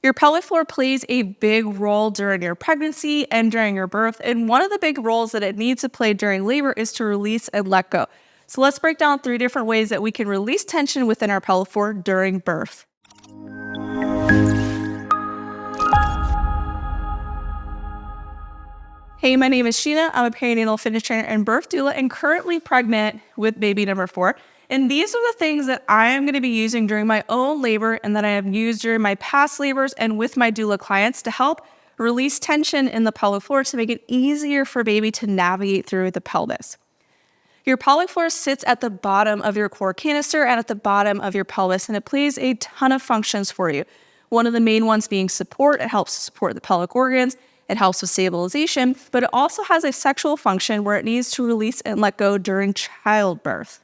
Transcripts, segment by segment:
Your pelvic floor plays a big role during your pregnancy and during your birth, and one of the big roles that it needs to play during labor is to release and let go. So let's break down 3 different ways that we can release tension within our pelvic floor during birth. Hey, my name is Sheena. I'm a perinatal fitness trainer and birth doula and currently pregnant with baby number 4. And these are the things that I am going to be using during my own labor and that I have used during my past labors and with my doula clients to help release tension in the pelvic floor to make it easier for baby to navigate through the pelvis. Your pelvic floor sits at the bottom of your core canister and at the bottom of your pelvis, and it plays a ton of functions for you. One of the main ones being support. It helps to support the pelvic organs. It helps with stabilization, but it also has a sexual function where it needs to release and let go during childbirth.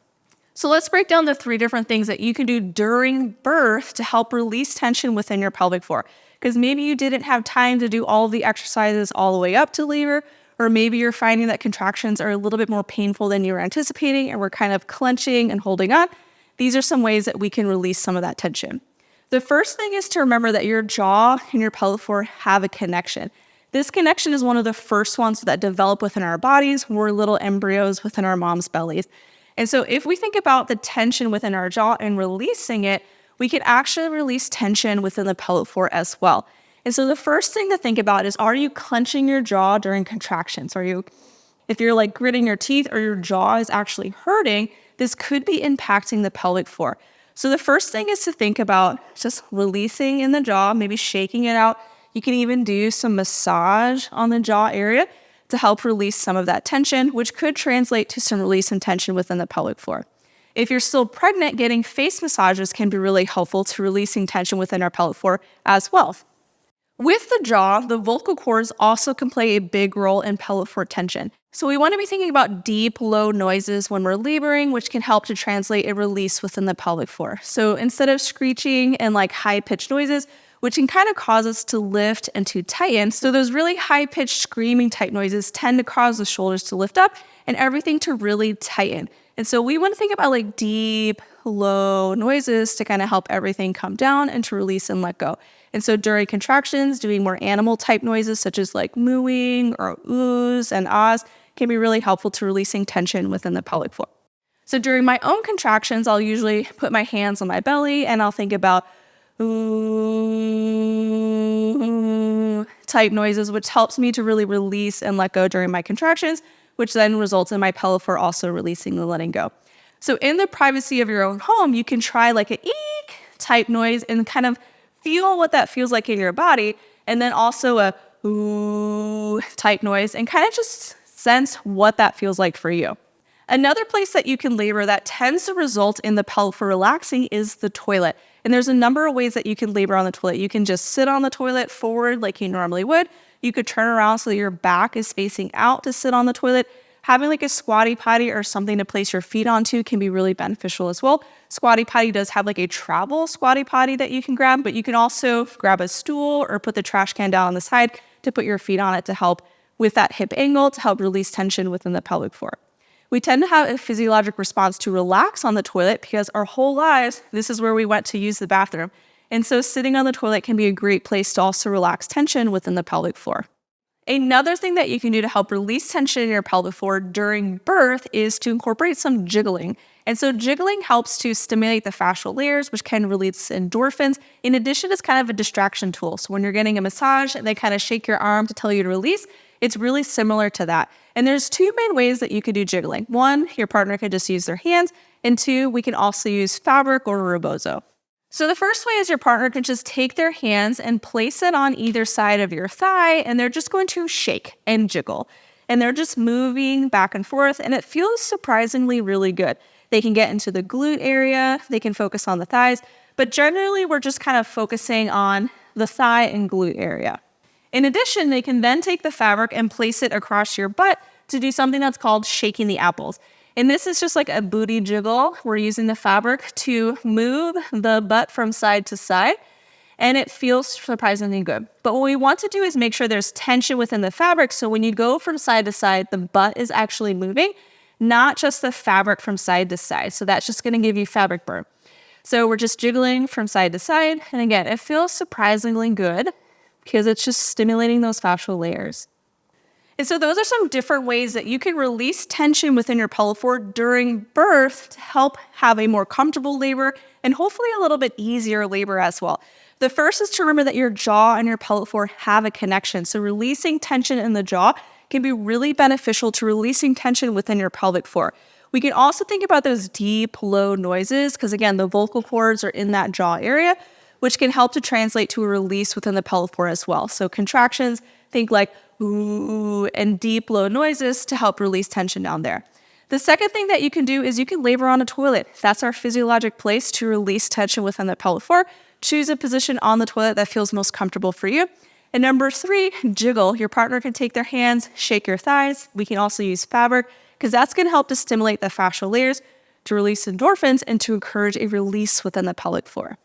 So let's break down the 3 different things that you can do during birth to help release tension within your pelvic floor. Because maybe you didn't have time to do all the exercises all the way up to labor, or maybe you're finding that contractions are a little bit more painful than you were anticipating and we're kind of clenching and holding on. These are some ways that we can release some of that tension. The first thing is to remember that your jaw and your pelvic floor have a connection. This connection is one of the first ones that develop within our bodies. We're little embryos within our mom's bellies. And so if we think about the tension within our jaw and releasing it, we can actually release tension within the pelvic floor as well. And so the first thing to think about is, are you clenching your jaw during contractions? If you're like gritting your teeth or your jaw is actually hurting, this could be impacting the pelvic floor. So the first thing is to think about just releasing in the jaw, maybe shaking it out. You can even do some massage on the jaw area to help release some of that tension, which could translate to some release and tension within the pelvic floor. If you're still pregnant, getting face massages can be really helpful to releasing tension within our pelvic floor as well. With the jaw, the vocal cords also can play a big role in pelvic floor tension. So we want to be thinking about deep, low noises when we're laboring, which can help to translate a release within the pelvic floor. So instead of screeching and like high-pitched noises, which can kind of cause us to lift and to tighten. So those really high-pitched screaming type noises tend to cause the shoulders to lift up and everything to really tighten. And so we want to think about like deep, low noises to kind of help everything come down and to release and let go. And so during contractions, doing more animal type noises such as like mooing or oohs and ahs can be really helpful to releasing tension within the pelvic floor. So during my own contractions, I'll usually put my hands on my belly and I'll think about ooh type noises, which helps me to really release and let go during my contractions, which then results in my pelvic floor also releasing and letting go. So in the privacy of your own home, you can try like an eek type noise and kind of feel what that feels like in your body, and then also a ooh type noise and kind of just sense what that feels like for you. Another place that you can labor that tends to result in the pelvic floor relaxing is the toilet. And there's a number of ways that you can labor on the toilet. You can just sit on the toilet forward like you normally would. You could turn around so that your back is facing out to sit on the toilet. Having like a squatty potty or something to place your feet onto can be really beneficial as well. Squatty potty does have like a travel squatty potty that you can grab, but you can also grab a stool or put the trash can down on the side to put your feet on it to help with that hip angle to help release tension within the pelvic floor. We tend to have a physiologic response to relax on the toilet because our whole lives, this is where we went to use the bathroom. And so sitting on the toilet can be a great place to also relax tension within the pelvic floor. Another thing that you can do to help release tension in your pelvic floor during birth is to incorporate some jiggling. And so jiggling helps to stimulate the fascial layers, which can release endorphins. In addition, it's kind of a distraction tool. So when you're getting a massage and they kind of shake your arm to tell you to release, it's really similar to that. And there's 2 main ways that you could do jiggling. 1, your partner could just use their hands. And 2, we can also use fabric or rebozo. So the first way is your partner can just take their hands and place it on either side of your thigh, and they're just going to shake and jiggle. And they're just moving back and forth, and it feels surprisingly really good. They can get into the glute area, they can focus on the thighs, but generally we're just kind of focusing on the thigh and glute area. In addition, they can then take the fabric and place it across your butt to do something that's called shaking the apples. And this is just like a booty jiggle. We're using the fabric to move the butt from side to side, and it feels surprisingly good. But what we want to do is make sure there's tension within the fabric, so when you go from side to side, the butt is actually moving, not just the fabric from side to side. So that's just going to give you fabric burn. So we're just jiggling from side to side. And again, it feels surprisingly good because it's just stimulating those fascial layers. And so those are some different ways that you can release tension within your pelvic floor during birth to help have a more comfortable labor and hopefully a little bit easier labor as well. The first is to remember that your jaw and your pelvic floor have a connection. So releasing tension in the jaw can be really beneficial to releasing tension within your pelvic floor. We can also think about those deep, low noises because again, the vocal cords are in that jaw area, which can help to translate to a release within the pelvic floor as well. So contractions, think like ooh, and deep, low noises to help release tension down there. The second thing that you can do is you can labor on a toilet. That's our physiologic place to release tension within the pelvic floor. Choose a position on the toilet that feels most comfortable for you. And number 3, jiggle. Your partner can take their hands, shake your thighs. We can also use fabric because that's going to help to stimulate the fascial layers, to release endorphins, and to encourage a release within the pelvic floor.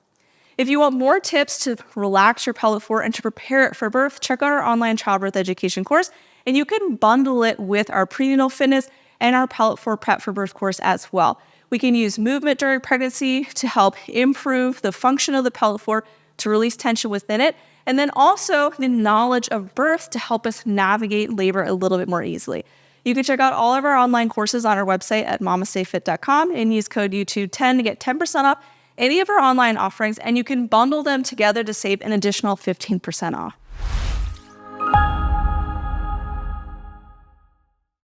If you want more tips to relax your pelvic floor and to prepare it for birth, check out our online childbirth education course, and you can bundle it with our prenatal fitness and our pelvic floor prep for birth course as well. We can use movement during pregnancy to help improve the function of the pelvic floor, to release tension within it, and then also the knowledge of birth to help us navigate labor a little bit more easily. You can check out all of our online courses on our website at MamasteFit.com and use code YouTube10 to get 10% off any of our online offerings, and you can bundle them together to save an additional 15% off.